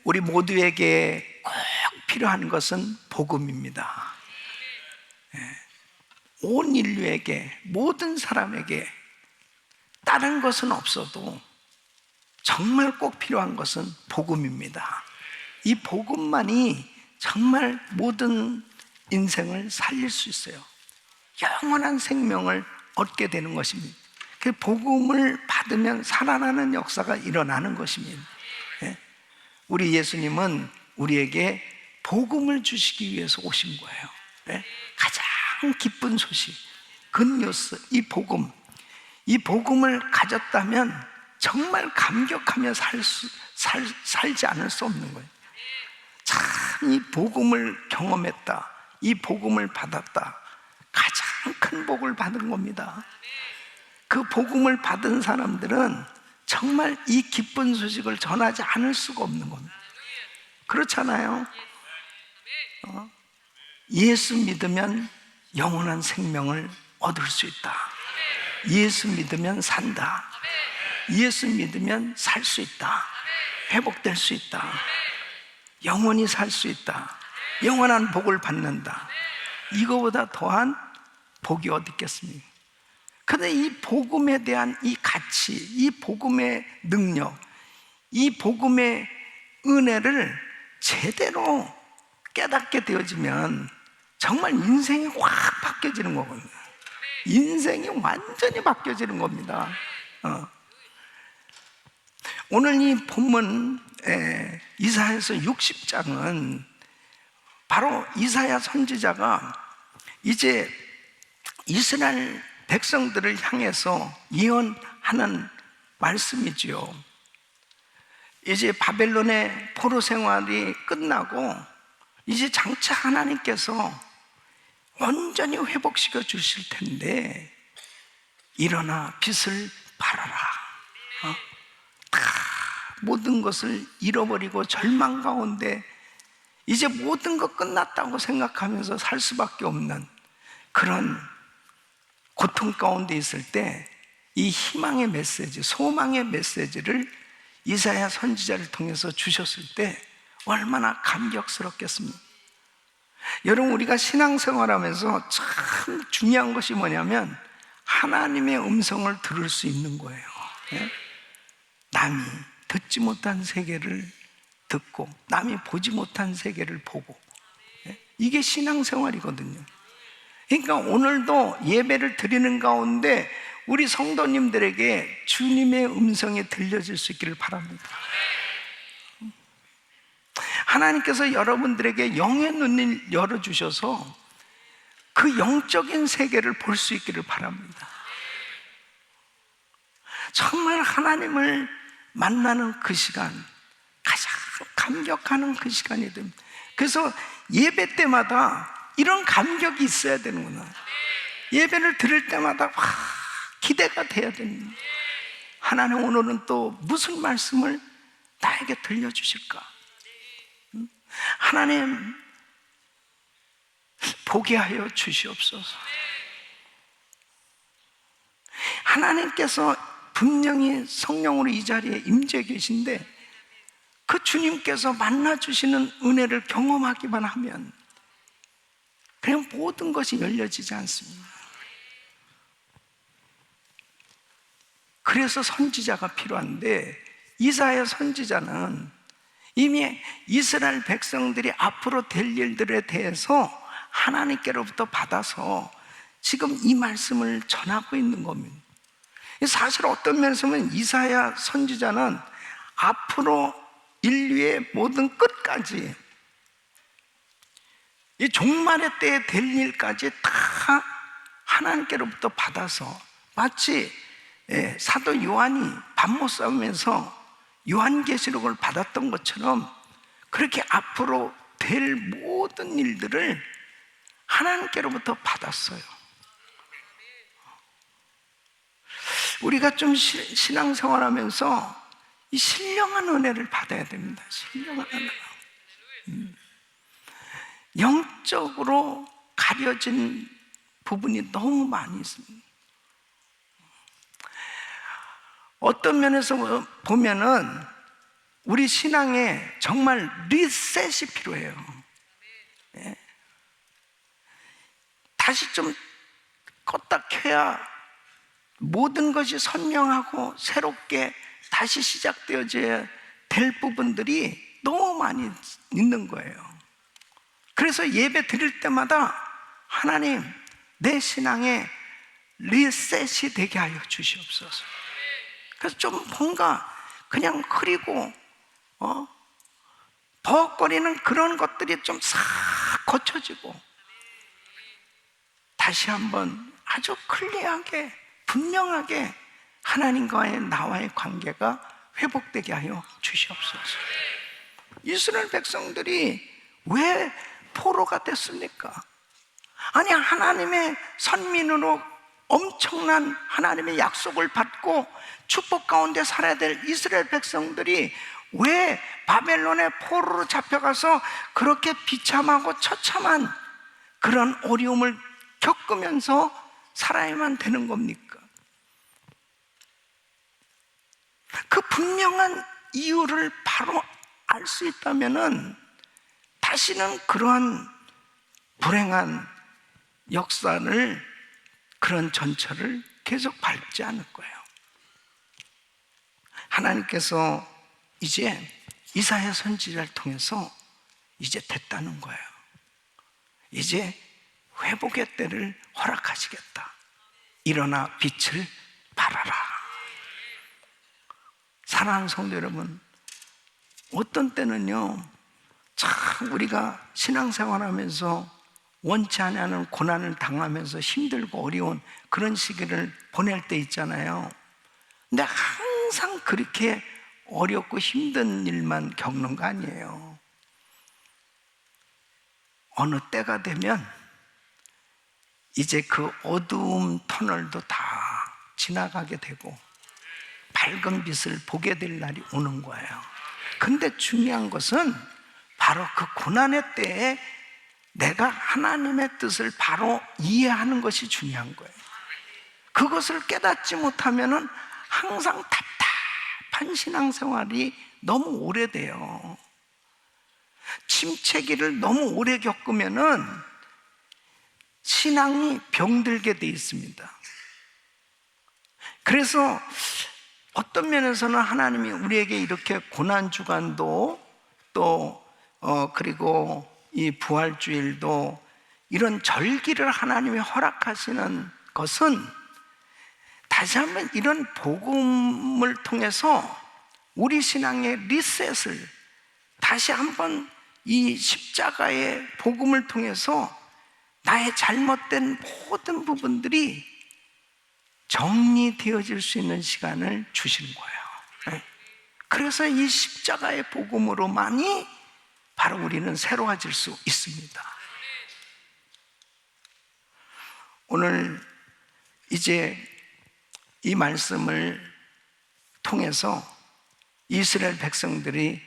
우리 모두에게 꼭 필요한 것은 복음입니다. 온 인류에게, 모든 사람에게 다른 것은 없어도 정말 꼭 필요한 것은 복음입니다. 이 복음만이 정말 모든 인생을 살릴 수 있어요. 영원한 생명을 얻게 되는 것입니다. 그 복음을 받으면 살아나는 역사가 일어나는 것입니다. 우리 예수님은 우리에게 복음을 주시기 위해서 오신 거예요. 가장 기쁜 소식, 굿뉴스, 이 복음을 가졌다면 정말 감격하며 살지 않을 수 없는 거예요. 참 이 복음을 경험했다, 이 복음을 받았다, 가장 큰 복을 받은 겁니다. 그 복음을 받은 사람들은 정말 이 기쁜 소식을 전하지 않을 수가 없는 겁니다. 그렇잖아요. 예수 믿으면 영원한 생명을 얻을 수 있다. 예수 믿으면 산다. 예수 믿으면 살 수 있다. 회복될 수 있다. 영원히 살 수 있다. 영원한 복을 받는다. 이거보다 더한 복이 어디 있겠습니까? 그런데 이 복음에 대한 이 가치, 이 복음의 능력, 이 복음의 은혜를 제대로 깨닫게 되어지면 정말 인생이 확 바뀌어지는 거거든요. 인생이 완전히 바뀌어지는 겁니다. 오늘 이 본문 이사야서 60장은 바로 이사야 선지자가 이제 이스라엘 백성들을 향해서 예언하는 말씀이지요. 이제 바벨론의 포로 생활이 끝나고 이제 장차 하나님께서 완전히 회복시켜 주실 텐데 일어나 빛을 발하라. 다 모든 것을 잃어버리고 절망 가운데 이제 모든 것 끝났다고 생각하면서 살 수밖에 없는 그런 고통 가운데 있을 때 이 희망의 메시지, 소망의 메시지를 이사야 선지자를 통해서 주셨을 때 얼마나 감격스럽겠습니까? 여러분, 우리가 신앙생활하면서 참 중요한 것이 뭐냐면 하나님의 음성을 들을 수 있는 거예요. 남이 듣지 못한 세계를 듣고 남이 보지 못한 세계를 보고, 이게 신앙생활이거든요. 그러니까 오늘도 예배를 드리는 가운데 우리 성도님들에게 주님의 음성이 들려질 수 있기를 바랍니다. 하나님께서 여러분들에게 영의 눈을 열어주셔서 그 영적인 세계를 볼 수 있기를 바랍니다. 정말 하나님을 만나는 그 시간, 가장 감격하는 그 시간이 됩니다. 그래서 예배 때마다 이런 감격이 있어야 되는구나. 예배를 드릴 때마다 기대가 돼야 됩니다. 하나님 오늘은 또 무슨 말씀을 나에게 들려주실까? 하나님 보게 하여 주시옵소서. 하나님께서 분명히 성령으로 이 자리에 임재 계신데 그 주님께서 만나주시는 은혜를 경험하기만 하면 그냥 모든 것이 열려지지 않습니다. 그래서 선지자가 필요한데 이사야 선지자는 이미 이스라엘 백성들이 앞으로 될 일들에 대해서 하나님께로부터 받아서 지금 이 말씀을 전하고 있는 겁니다. 사실 어떤 면에서는 이사야 선지자는 앞으로 인류의 모든 끝까지 이 종말의 때에 될 일까지 다 하나님께로부터 받아서 마치 사도 요한이 밥 못 싸우면서 요한계시록을 받았던 것처럼 그렇게 앞으로 될 모든 일들을 하나님께로부터 받았어요. 우리가 좀 신앙생활하면서 이 신령한 은혜를 받아야 됩니다. 신령한 은혜. 영적으로 가려진 부분이 너무 많이 있습니다. 어떤 면에서 보면은 우리 신앙에 정말 리셋이 필요해요. 예. 다시 좀 껐다 켜야 모든 것이 선명하고 새롭게 다시 시작되어져야 될 부분들이 너무 많이 있는 거예요. 그래서 예배 드릴 때마다 하나님, 내 신앙에 리셋이 되게 하여 주시옵소서. 그래서 좀 뭔가 그냥 흐리고 버벅거리는 그런 것들이 좀 싹 거쳐지고 다시 한번 아주 클리어하게 분명하게 하나님과의 나와의 관계가 회복되게 하여 주시옵소서. 이스라엘 백성들이 왜 포로가 됐습니까? 아니, 하나님의 선민으로 엄청난 하나님의 약속을 받고 축복 가운데 살아야 될 이스라엘 백성들이 왜 바벨론의 포로로 잡혀가서 그렇게 비참하고 처참한 그런 어려움을 겪으면서 살아야만 되는 겁니까? 그 분명한 이유를 바로 알 수 있다면은 다시는 그러한 불행한 역사를, 그런 전철을 계속 밟지 않을 거예요. 하나님께서 이제 이사야 선지자를 통해서 이제 됐다는 거예요. 이제 회복의 때를 허락하시겠다. 일어나 빛을 발하라. 사랑하는 성도 여러분, 어떤 때는요, 참 우리가 신앙생활하면서 원치 않는 고난을 당하면서 힘들고 어려운 그런 시기를 보낼 때 있잖아요. 근데 항상 그렇게 어렵고 힘든 일만 겪는 거 아니에요. 어느 때가 되면 이제 그 어두움 터널도 다 지나가게 되고 밝은 빛을 보게 될 날이 오는 거예요. 근데 중요한 것은 바로 그 고난의 때에 내가 하나님의 뜻을 바로 이해하는 것이 중요한 거예요. 그것을 깨닫지 못하면은 항상 답답한 신앙생활이 너무 오래돼요. 침체기를 너무 오래 겪으면은 신앙이 병들게 돼 있습니다. 그래서 어떤 면에서는 하나님이 우리에게 이렇게 고난주간도 또 그리고 이 부활주일도 이런 절기를 하나님이 허락하시는 것은 다시 한번 이런 복음을 통해서 우리 신앙의 리셋을 다시 한번 이 십자가의 복음을 통해서 나의 잘못된 모든 부분들이 정리되어질 수 있는 시간을 주시는 거예요. 그래서 이 십자가의 복음으로만이 바로 우리는 새로워질 수 있습니다. 오늘 이제 이 말씀을 통해서 이스라엘 백성들이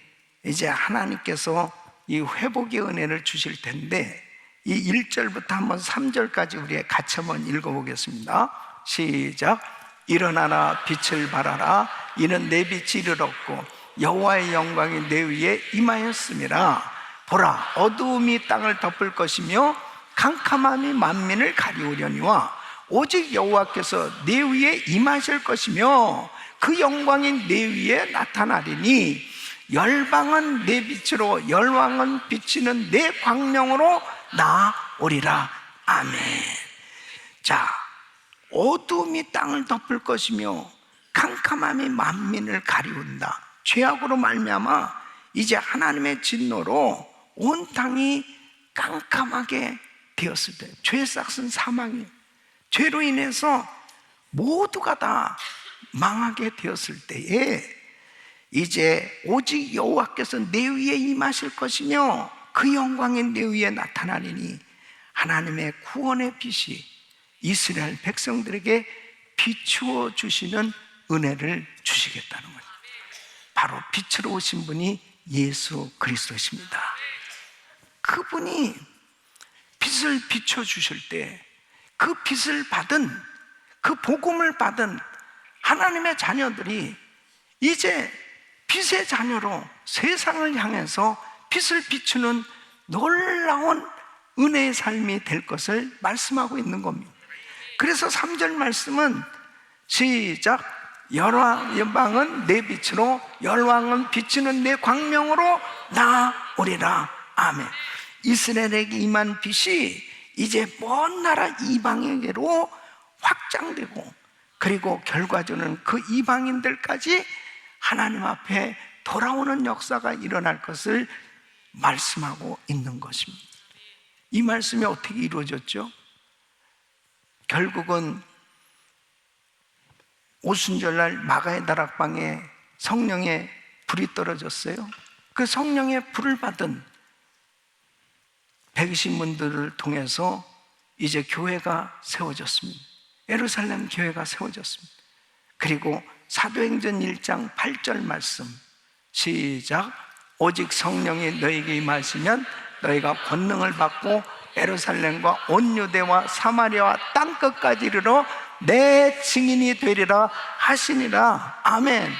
이제 하나님께서 이 회복의 은혜를 주실 텐데, 이 1절부터 한번 3절까지 우리 같이 한번 읽어보겠습니다. 시작. 일어나라, 빛을 발하라. 이는 내 빛이 이르렀고 여호와의 영광이 내 위에 임하였음이라. 보라, 어두움이 땅을 덮을 것이며 캄캄함이 만민을 가리우려니와 오직 여호와께서 내 위에 임하실 것이며 그 영광이 내 위에 나타나리니 열방은 내 빛으로, 열왕은 비치는 내 광명으로 나오리라. 아멘. 자, 어두움이 땅을 덮을 것이며 캄캄함이 만민을 가리운다. 죄악으로 말미암아 이제 하나님의 진노로 온 땅이 깜깜하게 되었을 때, 죄 싹슨 사망이, 죄로 인해서 모두가 다 망하게 되었을 때에 이제 오직 여호와께서 내 위에 임하실 것이며 그 영광이 내 위에 나타나리니 하나님의 구원의 빛이 이스라엘 백성들에게 비추어 주시는 은혜를 주시겠다는 거예요. 바로 빛으로 오신 분이 예수 그리스도십니다. 그분이 빛을 비춰 주실 때 그 빛을 받은, 그 복음을 받은 하나님의 자녀들이 이제 빛의 자녀로 세상을 향해서 빛을 비추는 놀라운 은혜의 삶이 될 것을 말씀하고 있는 겁니다. 그래서 3절 말씀은 시작, 열방은 내 빛으로, 열왕은 비추는 내 광명으로 나오리라. 아멘. 이스라엘에게 임한 빛이 이제 먼 나라 이방에게로 확장되고, 그리고 결과적으로는 그 이방인들까지 하나님 앞에 돌아오는 역사가 일어날 것을 말씀하고 있는 것입니다. 이 말씀이 어떻게 이루어졌죠? 결국은 오순절날 마가의 다락방에 성령의 불이 떨어졌어요. 그 성령의 불을 받은 백이신분들을 통해서 이제 교회가 세워졌습니다. 예루살렘 교회가 세워졌습니다. 그리고 사도행전 1장 8절 말씀 시작, 오직 성령이 너에게 임하시면 너희가 권능을 받고 예루살렘과 온 유대와 사마리아와 땅끝까지 이르러 내 증인이 되리라 하시니라. 아멘.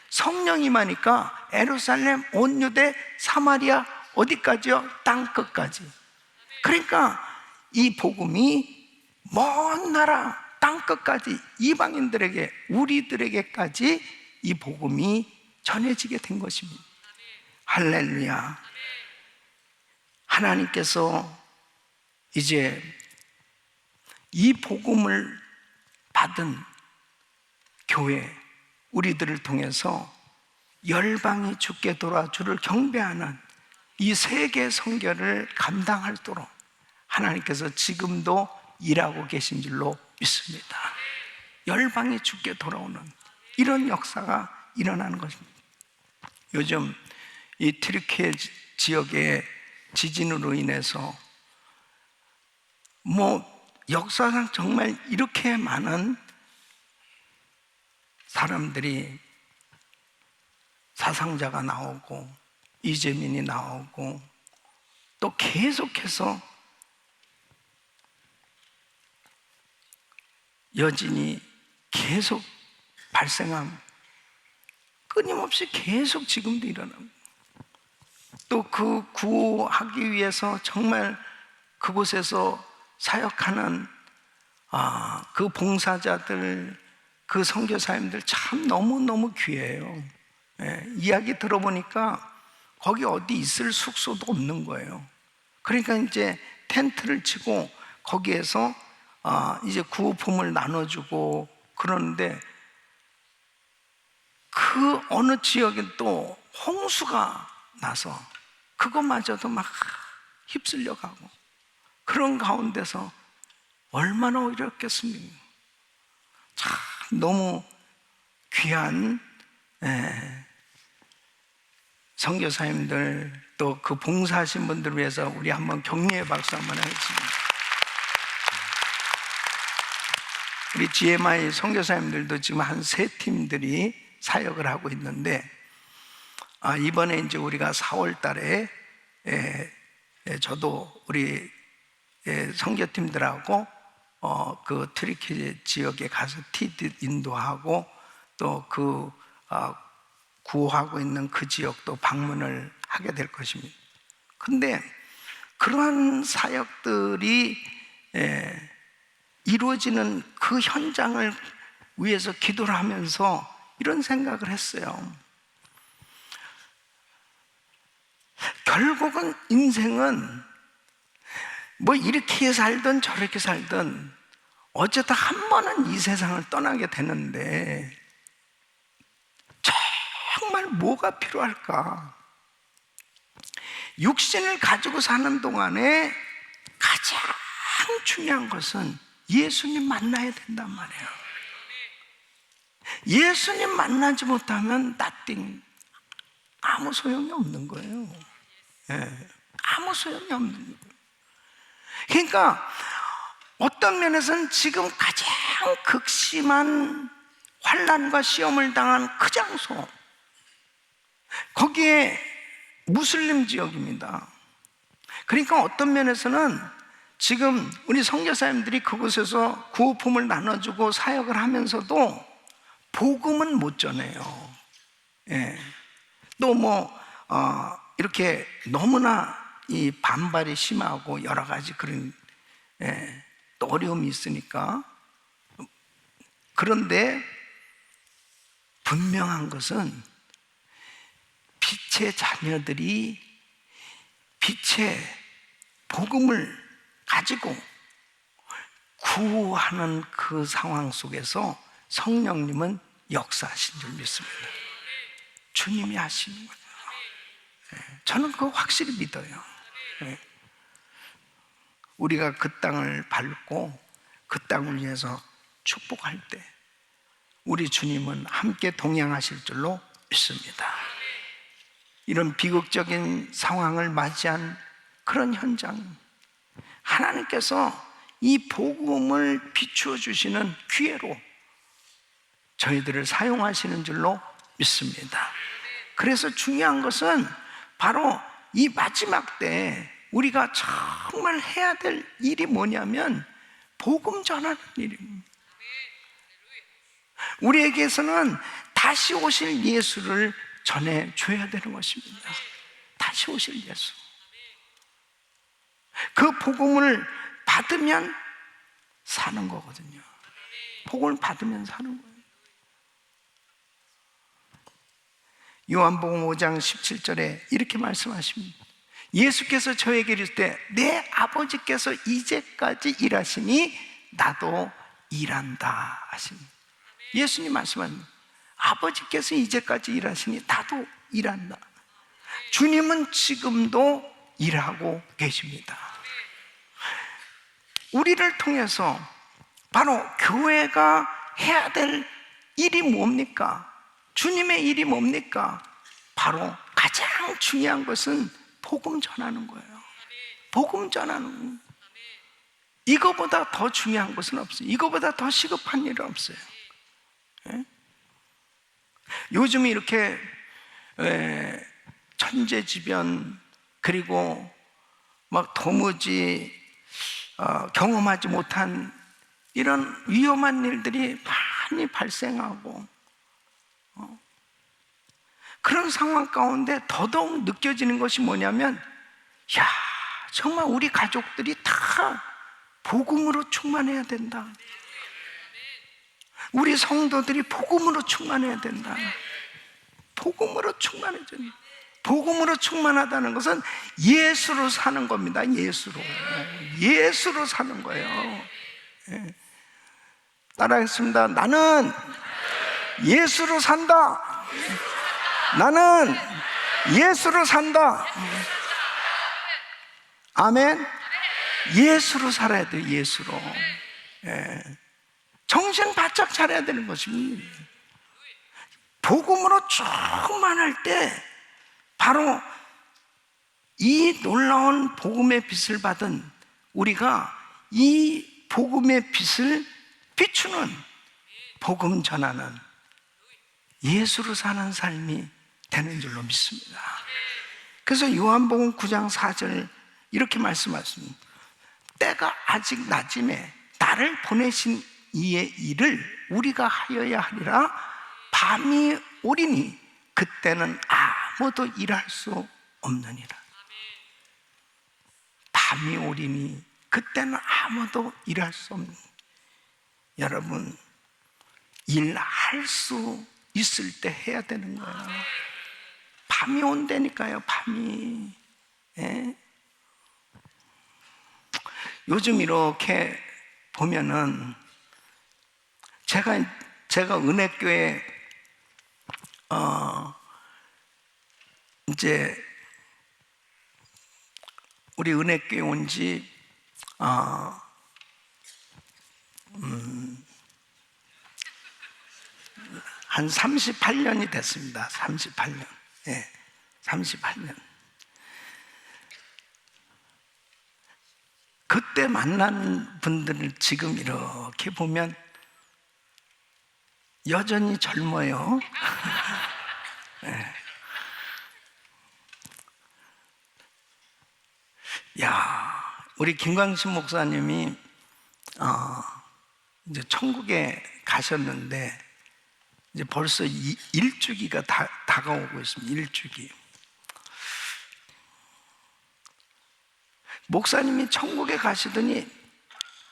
성령이 임하니까 예루살렘, 온 유대, 사마리아 어디까지요? 땅끝까지. 그러니까 이 복음이 먼 나라 땅끝까지 이방인들에게, 우리들에게까지 이 복음이 전해지게 된 것입니다. 할렐루야. 하나님께서 이제 이 복음을 받은 교회, 우리들을 통해서 열방이 주께 돌아 주를 경배하는 이 세계 선교를 감당하도록 하나님께서 지금도 일하고 계신 줄로 믿습니다. 열방이 주께 돌아오는 이런 역사가 일어나는 것입니다. 요즘 이 튀르키예 지역의 지진으로 인해서 역사상 정말 이렇게 많은 사람들이, 사상자가 나오고 이재민이 나오고 또 계속해서 여진이 계속 발생함, 끊임없이 계속 지금도 일어나고, 또 그 구호하기 위해서 정말 그곳에서 사역하는 그 봉사자들, 그 선교사님들 참 너무너무 귀해요. 이야기 들어보니까 거기 어디 있을 숙소도 없는 거예요. 그러니까 이제 텐트를 치고 거기에서 이제 구호품을 나눠주고 그러는데, 그 어느 지역에 또 홍수가 나서 그것마저도 막 휩쓸려 가고, 그런 가운데서 얼마나 어렵겠습니까? 참 너무 귀한 선교사님들, 또 그 봉사하신 분들을 위해서 우리 한번 격려의 박수 한번 하겠습니다. 우리 GMI 선교사님들도 지금 한 3팀들이 사역을 하고 있는데, 이번에 이제 우리가 4월 달에 저도 우리 선교팀들하고 그 튀르키예 지역에 가서 티드 인도하고 또 그 구호하고 있는 그 지역도 방문을 하게 될 것입니다. 근데 그러한 사역들이 이루어지는 그 현장을 위해서 기도를 하면서 이런 생각을 했어요. 결국은 인생은 뭐 이렇게 살든 저렇게 살든 어쨌든 한 번은 이 세상을 떠나게 되는데 정말 뭐가 필요할까? 육신을 가지고 사는 동안에 가장 중요한 것은 예수님 만나야 된단 말이에요. 예수님 만나지 못하면 nothing, 아무 소용이 없는 거예요. 아무 소용이 없는 거예요. 그러니까 어떤 면에서는 지금 가장 극심한 환난과 시험을 당한 그 장소, 거기에 무슬림 지역입니다. 그러니까 어떤 면에서는 지금 우리 선교사님들이 그곳에서 구호품을 나눠주고 사역을 하면서도 복음은 못 전해요. 또 이렇게 너무나 이 반발이 심하고 여러 가지 그런 또 어려움이 있으니까. 그런데 분명한 것은 빛의 자녀들이 빛의 복음을 가지고 구하는 그 상황 속에서 성령님은 역사하신 줄 믿습니다. 주님이 하시는 거예요. 저는 그거 확실히 믿어요. 우리가 그 땅을 밟고 그 땅을 위해서 축복할 때 우리 주님은 함께 동행하실 줄로 믿습니다. 이런 비극적인 상황을 맞이한 그런 현장, 하나님께서 이 복음을 비추어 주시는 기회로 저희들을 사용하시는 줄로 믿습니다. 그래서 중요한 것은 바로 이 마지막 때 우리가 정말 해야 될 일이 뭐냐면 복음 전하는 일입니다. 우리에게서는 다시 오실 예수를 전해줘야 되는 것입니다. 다시 오실 예수. 그 복음을 받으면 사는 거거든요. 복음을 받으면 사는 거예요. 요한복음 5장 17절에 이렇게 말씀하십니다. 예수께서 저에게 이르실 때 내 아버지께서 이제까지 일하시니 나도 일한다 하십니다. 예수님 말씀합니다. 아버지께서 이제까지 일하시니 나도 일한다. 주님은 지금도 일하고 계십니다. 우리를 통해서 바로 교회가 해야 될 일이 뭡니까? 주님의 일이 뭡니까? 바로 가장 중요한 것은 복음 전하는 거예요. 복음 전하는 거예요. 이거보다 더 중요한 것은 없어요. 이거보다 더 시급한 일은 없어요. 요즘 이렇게 천재지변 그리고 막 도무지 경험하지 못한 이런 위험한 일들이 많이 발생하고 그런 상황 가운데 더더욱 느껴지는 것이 뭐냐면 야, 정말 우리 가족들이 다 복음으로 충만해야 된다. 우리 성도들이 복음으로 충만해야 된다. 복음으로 충만해야 된다. 복음으로 충만하다는 것은 예수로 사는 겁니다. 예수로 사는 거예요. 따라하겠습니다. 나는 예수로 산다. 나는 예수로 산다. 아멘. 예수로 살아야 돼요. 예수로. 정신 바짝 차려야 되는 것입니다. 복음으로 충만할 때 바로 이 놀라운 복음의 빛을 받은 우리가 이 복음의 빛을 비추는 복음 전하는 예수로 사는 삶이 되는 줄로 믿습니다. 그래서 요한복음 9장 4절 이렇게 말씀하십니다. 때가 아직 낮음에 나를 보내신 이의 일을 우리가 하여야 하리라. 밤이 오리니 그때는 아무도 일할 수 없느니라. 밤이 오리니 그때는 아무도 일할 수 없는. 여러분, 일할 수 있을 때 해야 되는 거예요. 밤이 온다니까요. 밤이. 요즘 이렇게 보면은 제가 은혜교회 이제 우리 은혜교회 온 지 한 38년이 됐습니다. 38년. 38년. 그때 만난 분들을 지금 이렇게 보면 여전히 젊어요. 야, 우리 김광신 목사님이 이제 천국에 가셨는데 이제 벌써 일주기가 다가오고 있습니다. 일주기. 목사님이 천국에 가시더니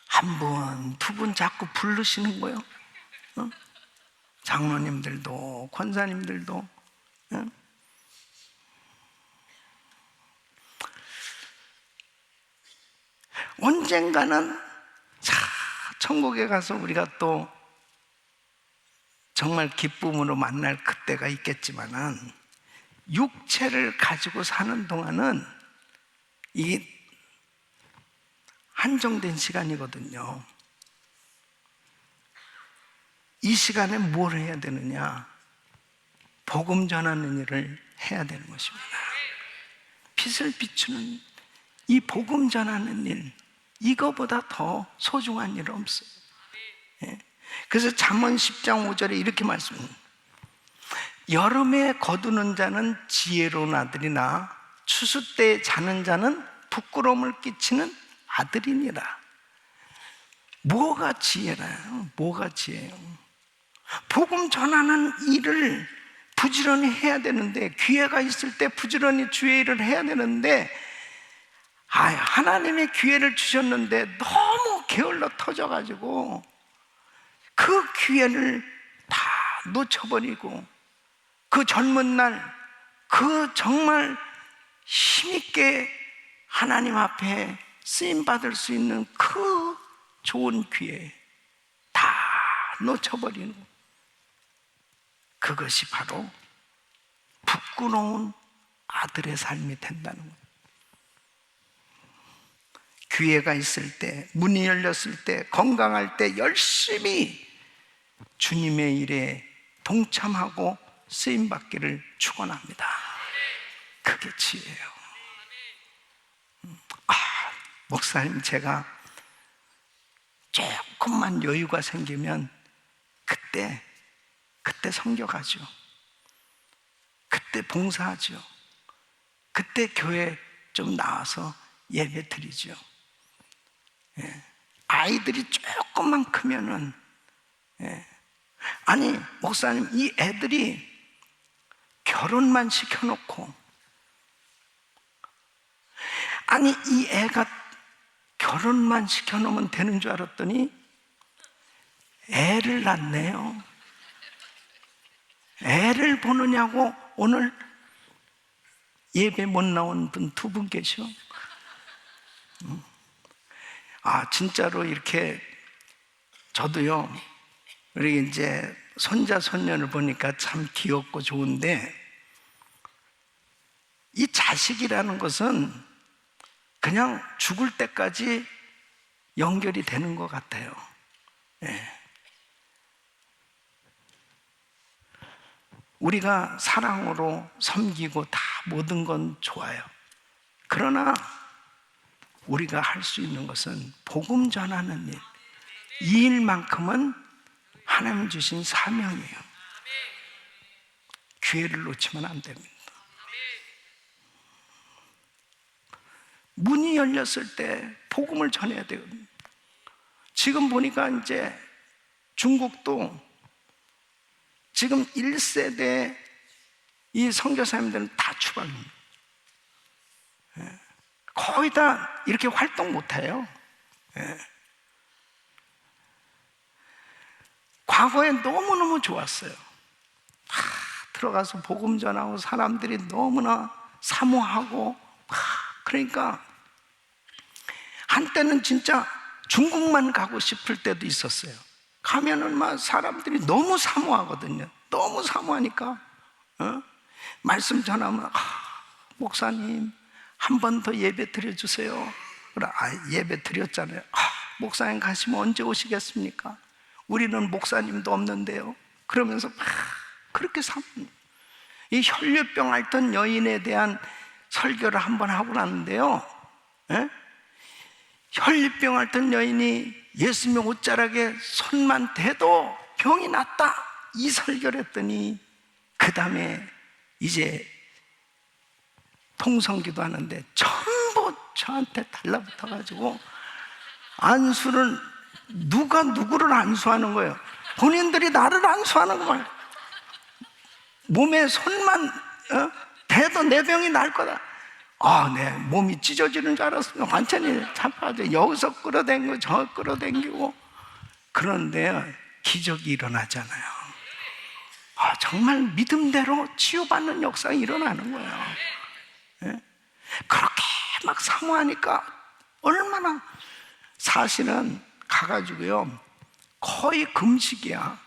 한 분, 두 분 자꾸 부르시는 거예요. 장로님들도 권사님들도. 언젠가는 천국에 가서 우리가 또 정말 기쁨으로 만날 그때가 있겠지만은, 육체를 가지고 사는 동안은 이게 한정된 시간이거든요. 이 시간에 뭘 해야 되느냐? 복음 전하는 일을 해야 되는 것입니다. 빛을 비추는 이 복음 전하는 일, 이거보다 더 소중한 일 없어요. 그래서 잠언 10장 5절에 이렇게 말씀합니다. 여름에 거두는 자는 지혜로운 아들이나 추수 때에 자는 자는 부끄러움을 끼치는 아들이니라. 뭐가 지혜나요? 뭐가 지혜예요? 복음 전하는 일을 부지런히 해야 되는데, 기회가 있을 때 부지런히 주의 일을 해야 되는데, 하나님의 기회를 주셨는데 너무 게을러 터져가지고 그 기회를 다 놓쳐버리고, 그 젊은 날, 그 정말 힘있게 하나님 앞에 쓰임받을 수 있는 그 좋은 기회 다 놓쳐버리는, 그것이 바로 부끄러운 아들의 삶이 된다는 거예요. 기회가 있을 때, 문이 열렸을 때, 건강할 때 열심히 주님의 일에 동참하고 쓰임받기를 축원합니다. 그게 지혜예요. 목사님, 제가 조금만 여유가 생기면 그때 섬겨가죠. 그때 봉사하죠. 그때 교회 좀 나와서 예배 드리죠. 아이들이 조금만 크면은, 아니 목사님, 이 애들이 결혼만 시켜놓고, 아니 이 애가 결혼만 시켜놓으면 되는 줄 알았더니 애를 낳네요. 애를 보느냐고 오늘 예배 못 나온 분 2분 계셔. 진짜로 이렇게 저도요, 우리 이제 손자 손녀를 보니까 참 귀엽고 좋은데, 이 자식이라는 것은 그냥 죽을 때까지 연결이 되는 것 같아요. 우리가 사랑으로 섬기고 다 모든 건 좋아요. 그러나 우리가 할 수 있는 것은 복음 전하는 일, 이 일만큼은 하나님 주신 사명이에요. 기회를 놓치면 안 됩니다. 문이 열렸을 때 복음을 전해야 되거든요. 지금 보니까 이제 중국도 지금 1세대 이 선교사님들은 다 추방입니다. 거의 다 이렇게 활동 못해요. 과거에 너무너무 좋았어요. 들어가서 복음 전하고 사람들이 너무나 사모하고, 그러니까 한때는 진짜 중국만 가고 싶을 때도 있었어요. 가면은 막 사람들이 너무 사모하거든요. 너무 사모하니까 말씀 전하면, 목사님 한 번 더 예배 드려주세요. 그래, 예배 드렸잖아요. 목사님 가시면 언제 오시겠습니까? 우리는 목사님도 없는데요. 그러면서 막 그렇게 이 혈류병 앓던 여인에 대한 설교를 한번 하고 났는데요, 혈류병 앓던 여인이 예수님의 옷자락에 손만 대도 병이 났다, 이 설교를 했더니 그 다음에 이제 통성기도 하는데 전부 저한테 달라붙어가지고 안수를, 누가 누구를 안수하는 거예요? 본인들이 나를 안수하는 거예요. 몸에 손만 대도 내 병이 날 거다. 내 몸이 찢어지는 줄 알았어요. 완전히 자빠져. 여기서 끌어당기고 저 끌어당기고. 그런데 기적이 일어나잖아요. 정말 믿음대로 치유받는 역사가 일어나는 거예요. 예? 그렇게 막 사모하니까 얼마나, 사실은 가가지고요 거의 금식이야.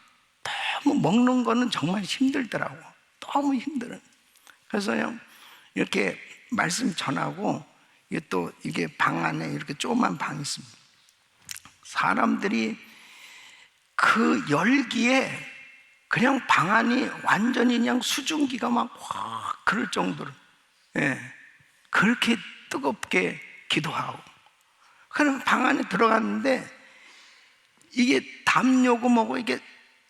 너무 먹는 거는 정말 힘들더라고. 너무 힘들어. 그래서요 이렇게 말씀 전하고, 이게 방 안에 이렇게 조그만 방이 있습니다. 사람들이 그 열기에 그냥 방 안이 완전히 그냥 수증기가 막 확 그럴 정도로, 그렇게 뜨겁게 기도하고. 그럼 방 안에 들어갔는데 이게 담요고 뭐고 이게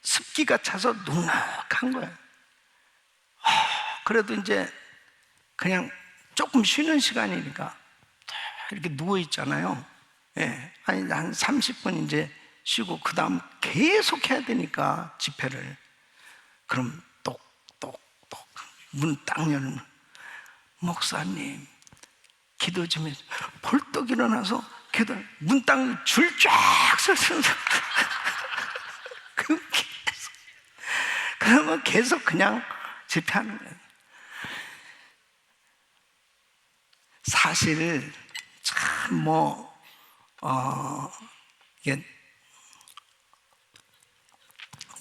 습기가 차서 눅눅한 거예요. 그래도 이제 그냥 조금 쉬는 시간이니까 이렇게 누워 있잖아요. 한 30분 이제 쉬고 그 다음 계속 해야 되니까 집회를. 그럼 똑똑똑 문 딱 열면, 목사님 기도 좀 해줘. 벌떡 일어나서 기도, 문 딱 줄 쫙 서서 그러면 계속 그냥 집회하는 거예요. 사실 참 이게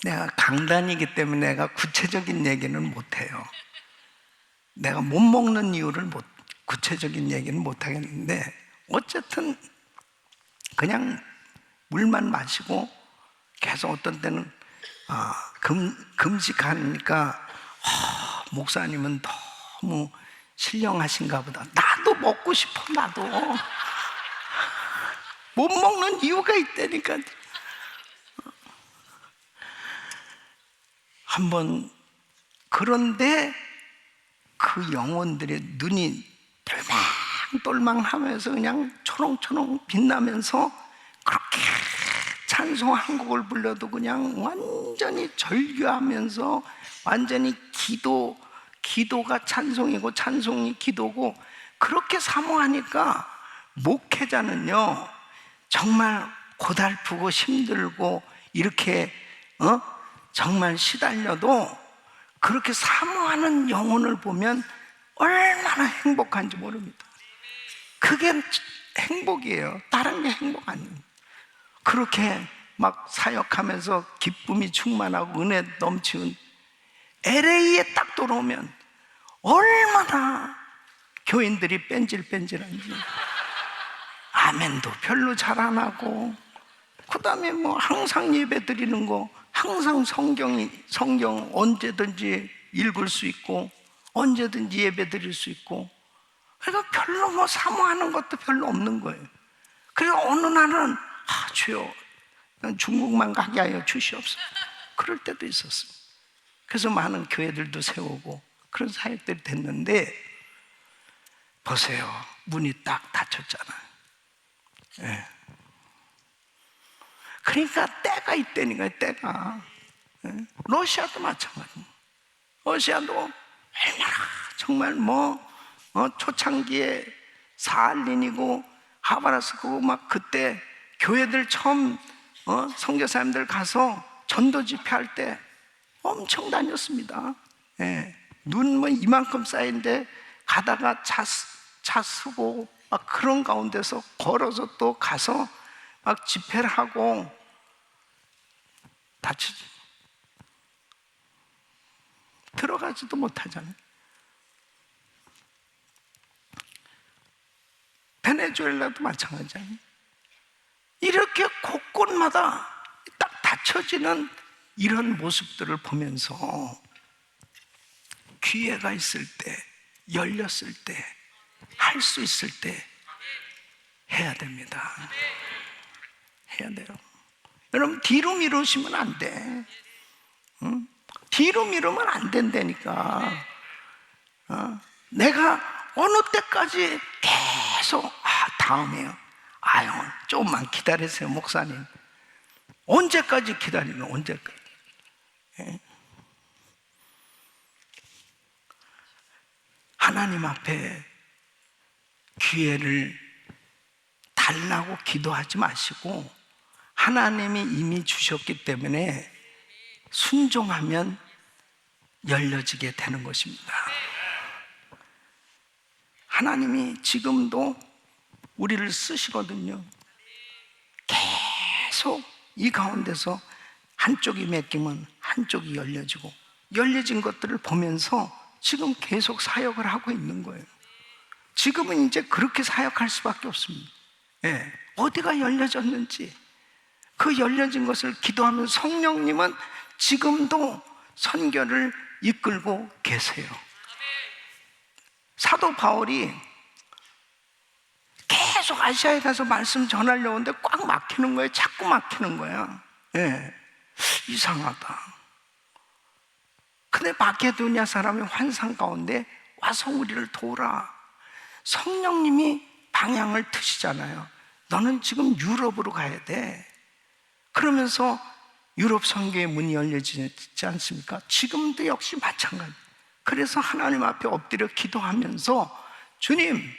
내가 강단이기 때문에 내가 구체적인 얘기는 못해요. 내가 못 먹는 이유를 구체적인 얘기는 못 하겠는데, 어쨌든 그냥 물만 마시고 계속 어떤 때는 금식하니까 목사님은 너무 신령하신가 보다. 나도 먹고 싶어. 나도 못 먹는 이유가 있다니까. 한번, 그런데 그 영혼들의 눈이 똘망똘망하면서 그냥 초롱초롱 빛나면서 그렇게 찬송 한 곡을 불러도 그냥 완전히 절규하면서 완전히 기도가 찬송이고 찬송이 기도고, 그렇게 사모하니까 목회자는요 정말 고달프고 힘들고 이렇게 정말 시달려도 그렇게 사모하는 영혼을 보면 얼마나 행복한지 모릅니다. 그게 행복이에요. 다른 게 행복 아니에요. 그렇게 막 사역하면서 기쁨이 충만하고 은혜 넘치는 LA에 딱 돌아오면 얼마나 교인들이 뺀질뺀질한지. 아멘도 별로 잘 안 하고, 그 다음에 항상 예배 드리는 거, 항상 성경 언제든지 읽을 수 있고 언제든지 예배 드릴 수 있고, 그러니까 별로 사모하는 것도 별로 없는 거예요. 그래서 어느 날은 주여 중국만 가게 하여 주시옵소서, 그럴 때도 있었어요. 그래서 많은 교회들도 세우고 그런 사역들이 됐는데, 보세요, 문이 딱 닫혔잖아요. 그러니까 때가 있다니까. 때가. 러시아도 마찬가지고, 러시아도 얼마나 정말 초창기에 사할린이고 하바라스크고 막 그때 교회들 처음 선교사님들 가서 전도 집회할 때 엄청 다녔습니다. 눈 이만큼 쌓인데 가다가 차 쓰고 막 그런 가운데서 걸어서 또 가서 막 집회를 하고 다치지, 들어가지도 못하잖아요. 베네수엘라도 마찬가지잖아요. 이렇게 곳곳마다 딱 닫혀지는 이런 모습들을 보면서 기회가 있을 때, 열렸을 때, 할 수 있을 때 해야 됩니다. 해야 돼요. 여러분, 뒤로 미루시면 안 돼. 뒤로 미루면 안 된다니까. 내가 어느 때까지 계속 다음에요. 형 조금만 기다리세요, 목사님. 언제까지 기다리면 언제까지? 하나님 앞에 기회를 달라고 기도하지 마시고 하나님이 이미 주셨기 때문에 순종하면 열려지게 되는 것입니다. 하나님이 지금도 우리를 쓰시거든요. 계속 이 가운데서 한쪽이 맡기면 한쪽이 열려지고, 열려진 것들을 보면서 지금 계속 사역을 하고 있는 거예요. 지금은 이제 그렇게 사역할 수밖에 없습니다. 예, 어디가 열려졌는지 그 열려진 것을 기도하면 성령님은 지금도 선교를 이끌고 계세요. 사도 바울이 계속 아시아에 가서 말씀 전하려고 하는데 꽉 막히는 거예요. 자꾸 막히는 거야. 예, 이상하다. 근데 마케도니아 사람이 환상 가운데 와서 우리를 도우라. 성령님이 방향을 트시잖아요. 너는 지금 유럽으로 가야 돼. 그러면서 유럽 선교의 문이 열려지지 않습니까? 지금도 역시 마찬가지. 그래서 하나님 앞에 엎드려 기도하면서 주님,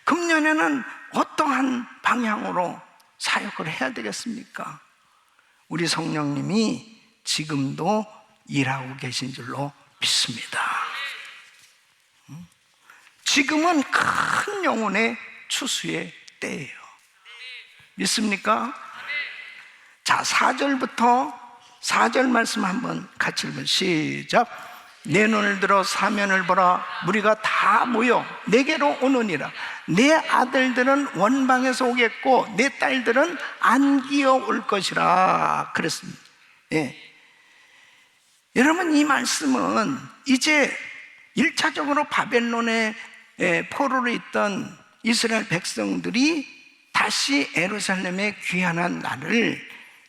금년에는 어떠한 방향으로 사역을 해야 되겠습니까? 우리 성령님이 지금도 일하고 계신 줄로 믿습니다. 지금은 큰 영혼의 추수의 때예요. 믿습니까? 자, 4절 말씀 한번 같이 읽으면 시작. 내 눈을 들어 사면을 보라. 무리가 다 모여 내게로 오느니라. 내 아들들은 원방에서 오겠고 내 딸들은 안기어 올 것이라 그랬습니다. 예. 여러분, 이 말씀은 이제 1차적으로 바벨론에 포로로 있던 이스라엘 백성들이 다시 예루살렘에 귀환한 날을,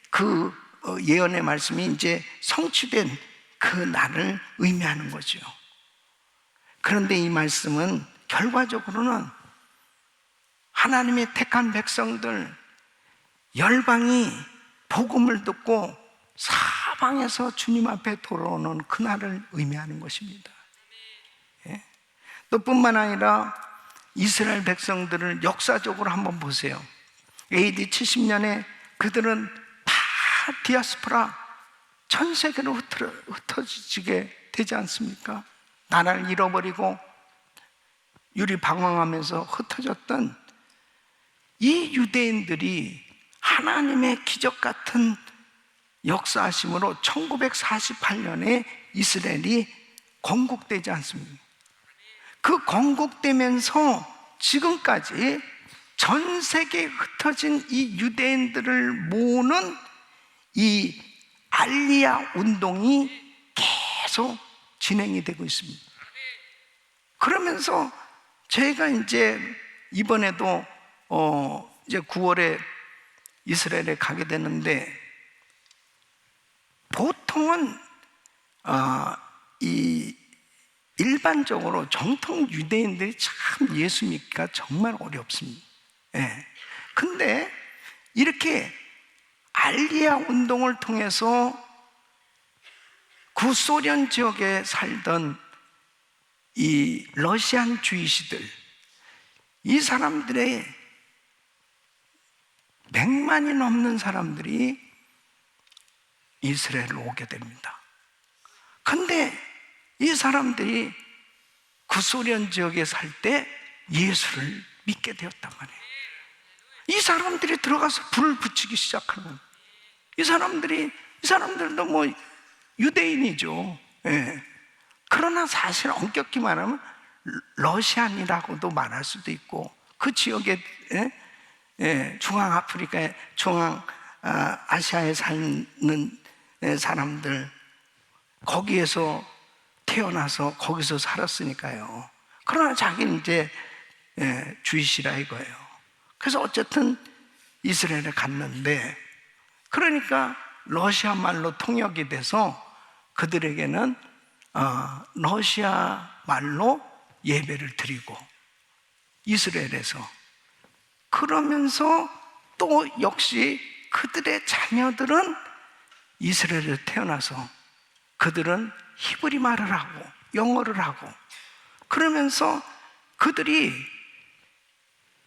그 예언의 말씀이 이제 성취된 그 날을 의미하는 거죠. 그런데 이 말씀은 결과적으로는 하나님의 택한 백성들, 열방이 복음을 듣고 사방에서 주님 앞에 돌아오는 그날을 의미하는 것입니다. 예? 또 뿐만 아니라 이스라엘 백성들을 역사적으로 한번 보세요. AD 70년에 그들은 다 디아스포라, 전 세계로 흩어지게 되지 않습니까? 나라를 잃어버리고 유리방황하면서 흩어졌던 이 유대인들이 하나님의 기적 같은 역사하심으로 1948년에 이스라엘이 건국되지 않습니까? 그 건국되면서 지금까지 전 세계에 흩어진 이 유대인들을 모으는 이 알리야 운동이 계속 진행이 되고 있습니다. 그러면서 저희가 이제 이번에도 이제 9월에 이스라엘에 가게 되는데, 보통은 이 일반적으로 정통 유대인들이 참 예수 믿기가 정말 어렵습니다. 예. 근데 이렇게 알리야 운동을 통해서 구소련 지역에 살던 이 러시안 주이시들, 이 사람들의 100만이 넘는 사람들이 이스라엘로 오게 됩니다. 근데 이 사람들이 구소련 지역에 살 때 예수를 믿게 되었단 말이에요. 이 사람들이 들어가서 불을 붙이기 시작하는 거예요. 이 사람들도 뭐 유대인이죠. 예. 그러나 사실 엄격히 말하면 러시안이라고도 말할 수도 있고, 그 지역에 중앙아프리카에 중앙아시아에 사는 사람들, 거기에서 태어나서 거기서 살았으니까요. 그러나 자기는 이제 주이시라 이거예요. 그래서 어쨌든 이스라엘에 갔는데, 그러니까 러시아 말로 통역이 돼서 그들에게는 러시아 말로 예배를 드리고, 이스라엘에서 그러면서 또 역시 그들의 자녀들은 이스라엘에 태어나서 그들은 히브리 말을 하고 영어를 하고, 그러면서 그들이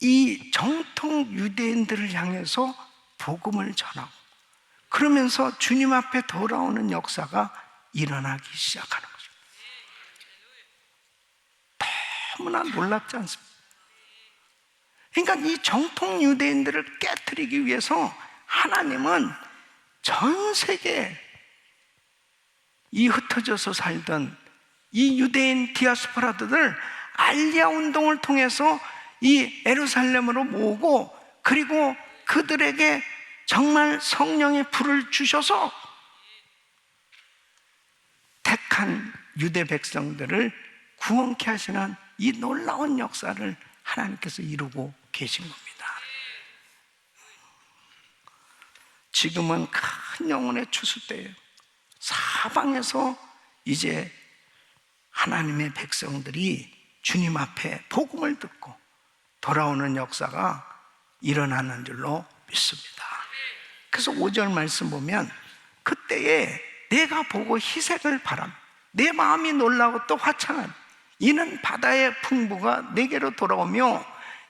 이 정통 유대인들을 향해서 복음을 전하고, 그러면서 주님 앞에 돌아오는 역사가 일어나기 시작하는 거죠. 너무나 놀랍지 않습니까? 그러니까 이 정통 유대인들을 깨트리기 위해서 하나님은 전 세계에 이 흩어져서 살던 이 유대인 디아스포라들을 알리아 운동을 통해서 이 예루살렘으로 모으고, 그리고 그들에게 정말 성령의 불을 주셔서 택한 유대 백성들을 구원케 하시는 이 놀라운 역사를 하나님께서 이루고 계신 겁니다. 지금은 큰 영혼의 추수 때예요. 사방에서 이제 하나님의 백성들이 주님 앞에 복음을 듣고 돌아오는 역사가 일어나는 줄로 믿습니다. 그래서 5절 말씀 보면, 그때에 내가 보고 희색을 바람, 내 마음이 놀라고 또 화창한 이는 바다의 풍부가 내게로 돌아오며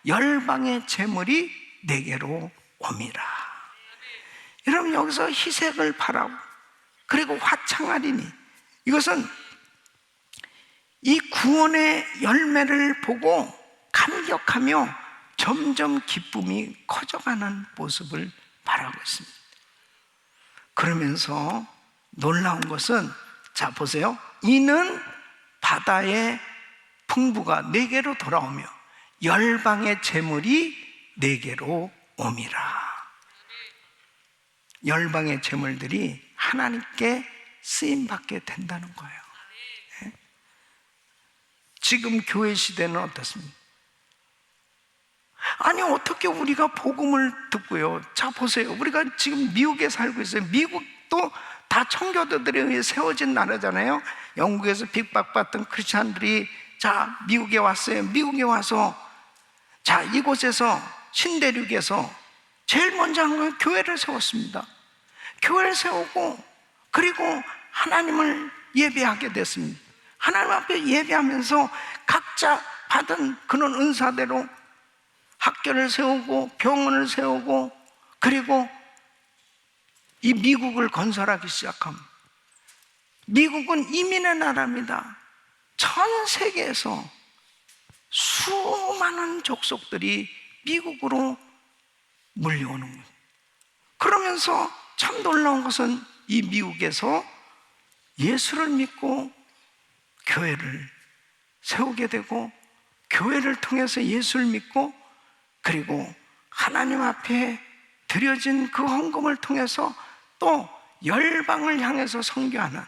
열방의 재물이 내게로 옴이라. 여러분, 여기서 희색을 바라고 그리고 화창하리니, 이것은 이 구원의 열매를 보고 감격하며 점점 기쁨이 커져가는 모습을 말하고 있습니다. 그러면서 놀라운 것은, 자 보세요, 이는 바다의 풍부가 내게로 돌아오며 열방의 재물이 내게로 옴이라. 열방의 재물들이 하나님께 쓰임받게 된다는 거예요. 네? 지금 교회 시대는 어떻습니까? 아니, 어떻게 우리가 복음을 듣고요, 자 보세요, 우리가 지금 미국에 살고 있어요. 미국도 다 청교도들에 의해 세워진 나라잖아요. 영국에서 핍박받던 크리스찬들이 자 미국에 왔어요. 미국에 와서 자 이곳에서 신대륙에서 제일 먼저 한 건 교회를 세웠습니다. 교회를 세우고 그리고 하나님을 예배하게 됐습니다. 하나님 앞에 예배하면서 각자 받은 그런 은사대로 학교를 세우고 병원을 세우고, 그리고 이 미국을 건설하기 시작합니다. 미국은 이민의 나라입니다. 전 세계에서 수많은 족속들이 미국으로 몰려오는 거예요. 그러면서 참 놀라운 것은 이 미국에서 예수를 믿고 교회를 세우게 되고, 교회를 통해서 예수를 믿고, 그리고 하나님 앞에 드려진 그 헌금을 통해서 또 열방을 향해서 선교하는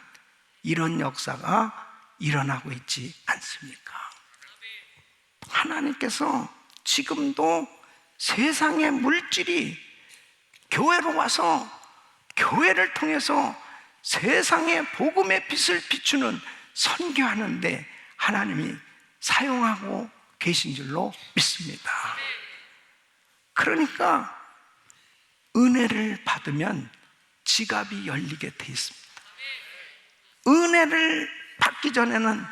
이런 역사가 일어나고 있지 않습니까? 하나님께서 지금도 세상의 물질이 교회로 와서 교회를 통해서 세상의 복음의 빛을 비추는 선교하는데 하나님이 사용하고 계신 줄로 믿습니다. 그러니까 은혜를 받으면 지갑이 열리게 돼 있습니다. 은혜를 받기 전에는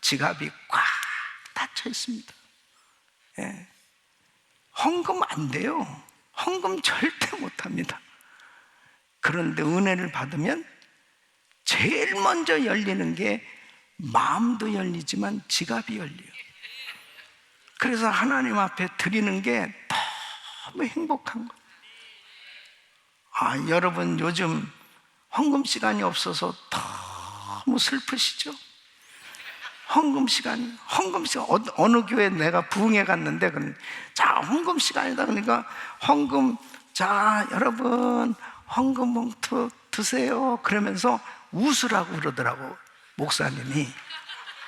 지갑이 꽉 닫혀 있습니다. 예. 헌금 안 돼요. 헌금 절대 못 합니다. 그런데 은혜를 받으면 제일 먼저 열리는 게 마음도 열리지만 지갑이 열려요. 그래서 하나님 앞에 드리는 게 너무 행복한 거예요. 여러분 요즘 헌금 시간이 없어서 너무 슬프시죠? 헌금 시간 어느 교회 내가 부흥회 갔는데 자 헌금 시간이다 그러니까 헌금, 자 여러분 헌금 봉투 드세요 그러면서 웃으라고 그러더라고 목사님이.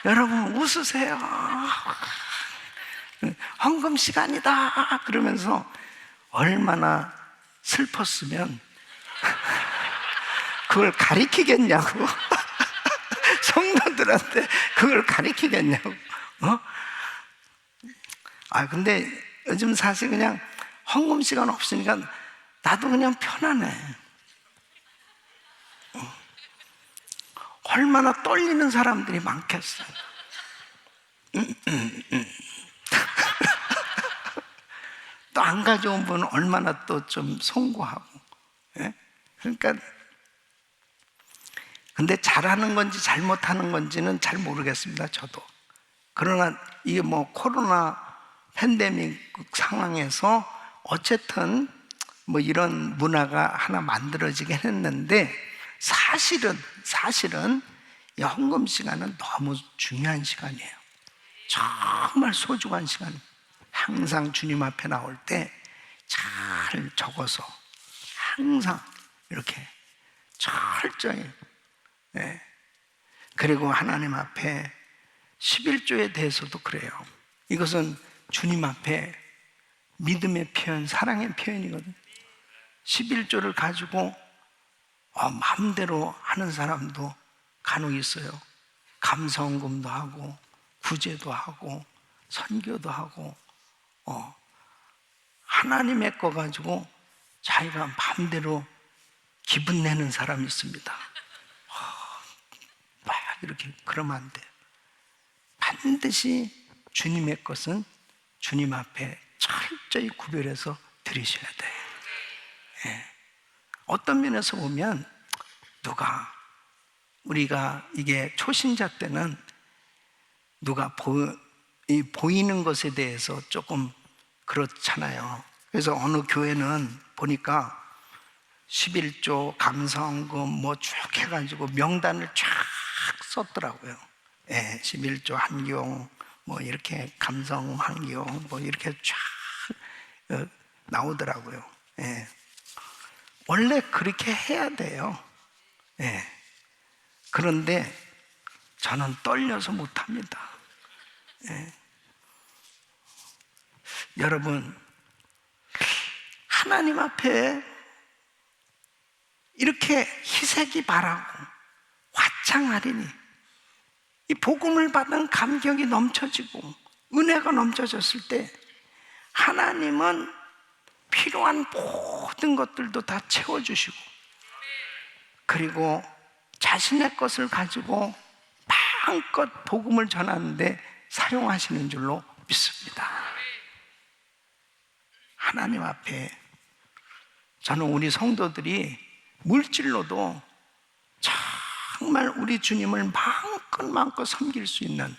여러분 웃으세요, 헌금 시간이다 그러면서. 얼마나 슬펐으면 그걸 가리키겠냐고. 성도들한테 그걸 가리키겠냐고. 근데 요즘 사실 그냥 헌금 시간 없으니까 나도 그냥 편하네. 얼마나 떨리는 사람들이 많겠어. 또 안 가져온 분은 얼마나 또 좀 송구하고. 예? 그러니까 근데 잘하는 건지 잘못하는 건지는 잘 모르겠습니다, 저도. 그러나 이게 뭐 코로나 팬데믹 상황에서 어쨌든 뭐 이런 문화가 하나 만들어지긴 했는데, 사실은 이 헌금 시간은 너무 중요한 시간이에요. 정말 소중한 시간. 항상 주님 앞에 나올 때 잘 적어서 항상 이렇게 철저히. 네. 그리고 하나님 앞에 11조에 대해서도 그래요. 이것은 주님 앞에 믿음의 표현, 사랑의 표현이거든요. 11조를 가지고 마음대로 하는 사람도 간혹 있어요. 감성금도 하고 구제도 하고 선교도 하고 하나님의 거 가지고 자기가 마음대로 기분 내는 사람이 있습니다. 막 이렇게 그러면 안 돼요. 반드시 주님의 것은 주님 앞에 철저히 구별해서 드리셔야 돼요. 예. 어떤 면에서 보면 우리가 이게 초신자 때는 누가 보이는 것에 대해서 조금 그렇잖아요. 그래서 어느 교회는 보니까 11조 감성금 뭐 쭉 해가지고 명단을 쫙 썼더라고요. 예, 11조 한경 뭐 이렇게 감성금 한경 뭐 이렇게 쫙 나오더라고요. 예. 원래 그렇게 해야 돼요. 예. 그런데 저는 떨려서 못합니다. 예. 여러분, 하나님 앞에 이렇게 희색이 바라고 화창하리니 이 복음을 받은 감격이 넘쳐지고 은혜가 넘쳐졌을 때 하나님은 필요한 모든 것들도 다 채워주시고, 그리고 자신의 것을 가지고 마음껏 복음을 전하는데 사용하시는 줄로 믿습니다. 하나님 앞에 저는 우리 성도들이 물질로도 정말 우리 주님을 마음껏 섬길 수 있는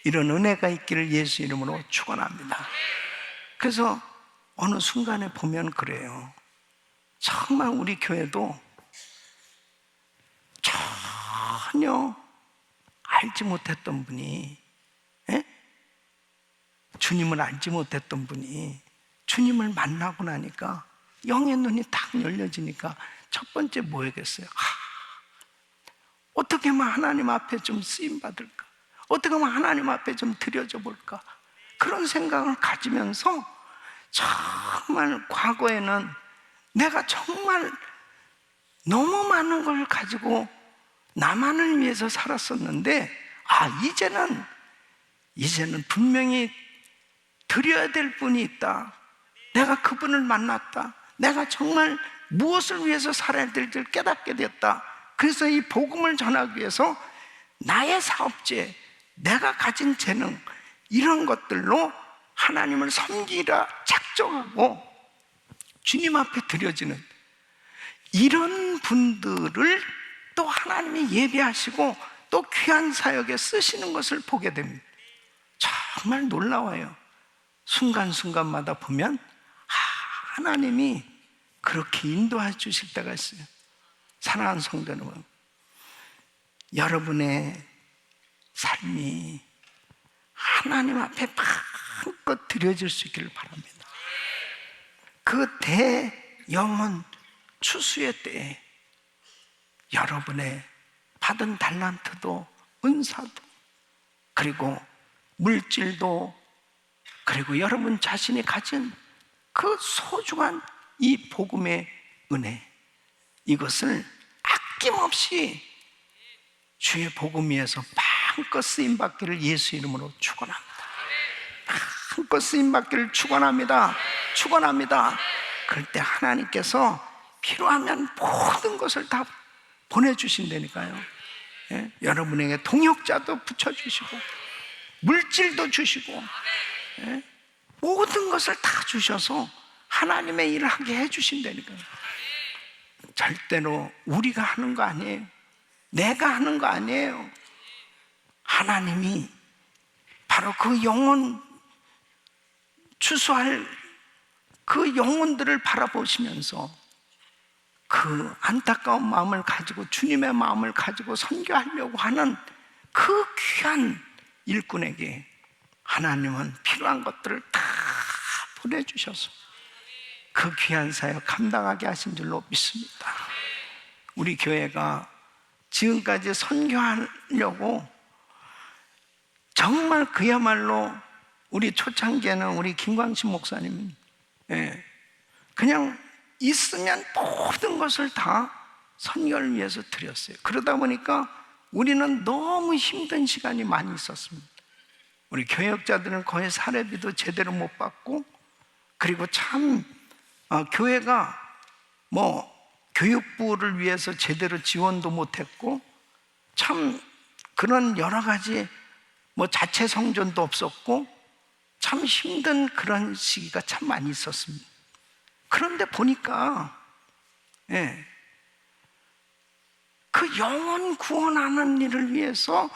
이런 은혜가 있기를 예수 이름으로 축원합니다. 그래서 어느 순간에 보면 그래요. 정말 우리 교회도 전혀 알지 못했던 분이, 주님을 알지 못했던 분이 주님을 만나고 나니까 영의 눈이 딱 열려지니까 첫 번째 뭐겠어요? 어떻게 하면 하나님 앞에 좀 쓰임받을까? 어떻게 하면 하나님 앞에 좀 드려져 볼까? 그런 생각을 가지면서 정말 과거에는 내가 정말 너무 많은 걸 가지고 나만을 위해서 살았었는데, 이제는 분명히 드려야 될 분이 있다. 내가 그분을 만났다. 내가 정말 무엇을 위해서 살아야 될지를 깨닫게 됐다. 그래서 이 복음을 전하기 위해서 나의 사업체, 내가 가진 재능, 이런 것들로 하나님을 섬기라 작정하고 주님 앞에 드려지는 이런 분들을 또 하나님이 예배하시고 또 귀한 사역에 쓰시는 것을 보게 됩니다. 정말 놀라워요. 순간순간마다 보면 하나님이 그렇게 인도해 주실 때가 있어요. 사랑하는 성도 여러분, 여러분의 삶이 하나님 앞에 마음껏 드려질 수 있기를 바랍니다. 그 대영원 추수의 때에 여러분의 받은 달란트도 은사도 그리고 물질도 그리고 여러분 자신이 가진 그 소중한 이 복음의 은혜, 이것을 아낌없이 주의 복음 위에서 마음껏 쓰임받기를 예수 이름으로 축원합니다. 마음껏 쓰임받기를 축원합니다. 그럴 때 하나님께서 필요하면 모든 것을 다 보내주신다니까요. 예? 여러분에게 동역자도 붙여주시고 물질도 주시고, 예? 모든 것을 다 주셔서 하나님의 일을 하게 해주신다니까요. 절대로 우리가 하는 거 아니에요. 내가 하는 거 아니에요. 하나님이 바로 그 영혼, 추수할 그 영혼들을 바라보시면서 그 안타까운 마음을 가지고, 주님의 마음을 가지고 선교하려고 하는 그 귀한 일꾼에게 하나님은 필요한 것들을 다 보내주셔서 그 귀한 사역 감당하게 하신 줄로 믿습니다. 우리 교회가 지금까지 선교하려고 정말 그야말로 우리 초창기에는 우리 김광신 목사님, 그냥 있으면 모든 것을 다 선교를 위해서 드렸어요. 그러다 보니까 우리는 너무 힘든 시간이 많이 있었습니다. 우리 교역자들은 거의 사례비도 제대로 못 받고, 그리고 참 교회가 뭐 교육부를 위해서 제대로 지원도 못했고, 참 그런 여러 가지 뭐 자체 성전도 없었고, 참 힘든 그런 시기가 참 많이 있었습니다. 그런데 보니까 그 영혼 구원하는 일을 위해서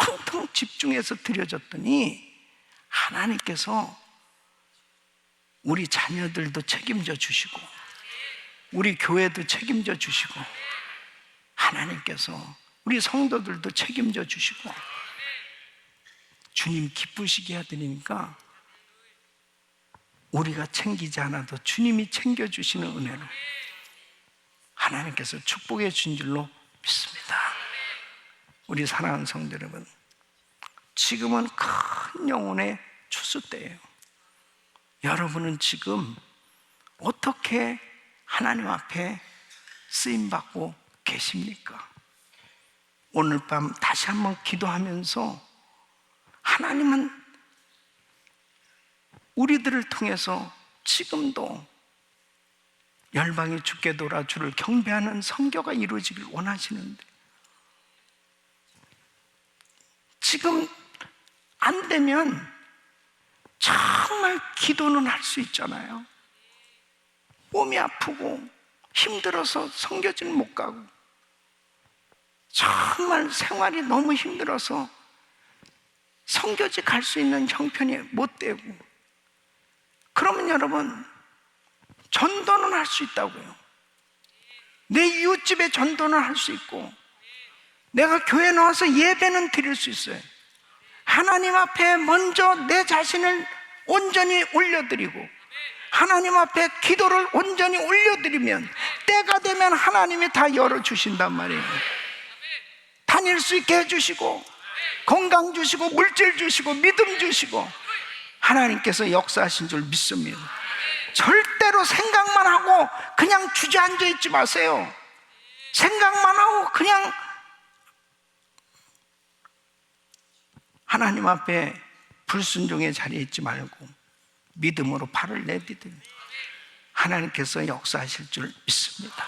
온통 집중해서 드려졌더니 하나님께서 우리 자녀들도 책임져 주시고 우리 교회도 책임져 주시고 하나님께서 우리 성도들도 책임져 주시고 주님 기쁘시게 해드리니까 우리가 챙기지 않아도 주님이 챙겨주시는 은혜로 하나님께서 축복해 주신 줄로 믿습니다. 우리 사랑하는 성도 여러분, 지금은 큰 영혼의 추수 때예요. 여러분은 지금 어떻게 하나님 앞에 쓰임받고 계십니까? 오늘 밤 다시 한번 기도하면서 하나님은 우리들을 통해서 지금도 열방이 주께 돌아 주를 경배하는 선교가 이루어지길 원하시는데 지금 안 되면 정말 기도는 할 수 있잖아요. 몸이 아프고 힘들어서 선교지는 못 가고 정말 생활이 너무 힘들어서 선교지 갈 수 있는 형편이 못 되고, 그러면 여러분 전도는 할 수 있다고요. 내 이웃집에 전도는 할 수 있고 내가 교회 나와서 예배는 드릴 수 있어요. 하나님 앞에 먼저 내 자신을 온전히 올려드리고 하나님 앞에 기도를 온전히 올려드리면 때가 되면 하나님이 다 열어주신단 말이에요. 다닐 수 있게 해주시고 건강 주시고 물질 주시고 믿음 주시고 하나님께서 역사하신 줄 믿습니다. 절대로 생각만 하고 그냥 주저앉아 있지 마세요. 생각만 하고 그냥 하나님 앞에 불순종의 자리에 있지 말고 믿음으로 발을 내디디면 하나님께서 역사하실 줄 믿습니다.